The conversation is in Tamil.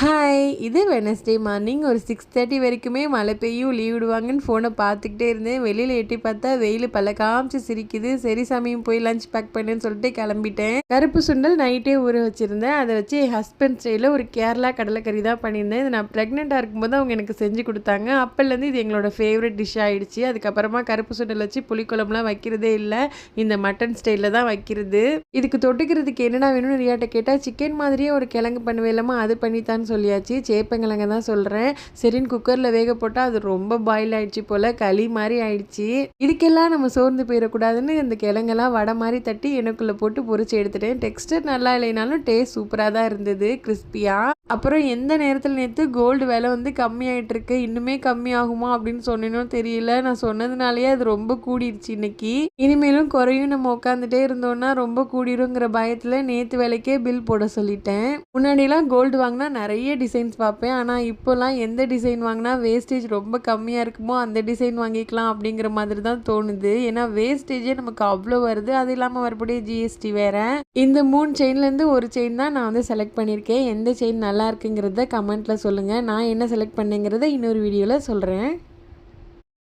ஹாய், இது வெனஸ்டே மார்னிங் ஒரு 6:30 வரைக்குமே மழை பெய்யும் லீவ் விடுவாங்கன்னு ஃபோனை பார்த்துக்கிட்டே இருந்தேன். வெளியில் எட்டி பார்த்தா வெயில் பல்ல காமிச்சு சிரிக்குது. சரி சாமியும் போய் லஞ்ச் பேக் பண்ணுன்னு சொல்லிட்டு கிளம்பிட்டேன். கருப்பு சுண்டல் நைட்டே ஊற வச்சுருந்தேன். அதை வச்சு என் ஹஸ்பண்ட் ஸ்டைலில் ஒரு கேரளா கடலைக்கறி தான் பண்ணியிருந்தேன். இது நான் ப்ரெக்னெண்ட்டாக இருக்கும்போது அவங்க எனக்கு செஞ்சு கொடுத்தாங்க. அப்போலேருந்து இது எங்களோட ஃபேவரட் டிஷ் ஆகிடுச்சு. அதுக்கப்புறமா கருப்பு சுண்டல் வச்சு புளிக்குழம்புலாம் வைக்கிறதே இல்லை, இந்த மட்டன் ஸ்டைலில் தான் வைக்கிறது. இதுக்கு தொட்டுக்கிறதுக்கு என்னென்ன வேணும்னு ரியாட்ட கேட்டால் சிக்கன் மாதிரியே ஒரு கிழங்கு பண்ணுவேலாமா, அது பண்ணித்தான் சொல்லியாச்சு. சேப்பங்கிழங்க தான் சொல்கிறேன். சரின்னு குக்கரில் வேக போட்டால் அது ரொம்ப பாயில் ஆகிடுச்சு போல், களி மாதிரி ஆயிடுச்சு. இதுக்கெல்லாம் நம்ம சோர்ந்து போயிடக்கூடாதுன்னு இந்த கிழங்கெல்லாம் வடை மாதிரி தட்டி எனக்குள்ளே போட்டு பொரிச்சு எடுத்துட்டேன். டெக்ஸ்டர் நல்லா இல்லைனாலும் டேஸ்ட் சூப்பராக தான் இருந்தது, கிறிஸ்பியாக. அப்புறம் எந்த நேரத்தில் நேற்று கோல்டு விலை வந்து கம்மியாயிட்டு இருக்கு, இன்னுமே கம்மி ஆகுமா அப்படின்னு சொன்னேன்னு தெரியல. நான் சொன்னதுனாலேயே அது ரொம்ப கூடிருச்சு இன்னைக்கு. இனிமேலும் குறையும் நம்ம உட்காந்துட்டே இருந்தோம்னா ரொம்ப கூடிருங்கிற பயத்தில் நேற்று விலைக்கே பில் போட சொல்லிட்டேன். முன்னாடியெல்லாம் கோல்டு வாங்கினா நிறைய டிசைன்ஸ் பார்ப்பேன். ஆனால் இப்போலாம் எந்த டிசைன் வாங்கினா வேஸ்டேஜ் ரொம்ப கம்மியாக இருக்குமோ அந்த டிசைன் வாங்கிக்கலாம் அப்படிங்கிற மாதிரி தான் தோணுது. ஏன்னா வேஸ்டேஜே நமக்கு அவ்வளோ வருது. அது இல்லாமல் மறுபடியும் ஜிஎஸ்டி வேறு. இந்த 3 செயின்லேருந்து ஒரு செயின் தான் நான் வந்து செலக்ட் பண்ணியிருக்கேன். எந்த செயின் நல்லா இருக்குங்கிறத கமெண்ட்டில் சொல்லுங்கள். நான் என்ன செலக்ட் பண்ணேங்கிறத இன்னொரு வீடியோவில் சொல்கிறேன்.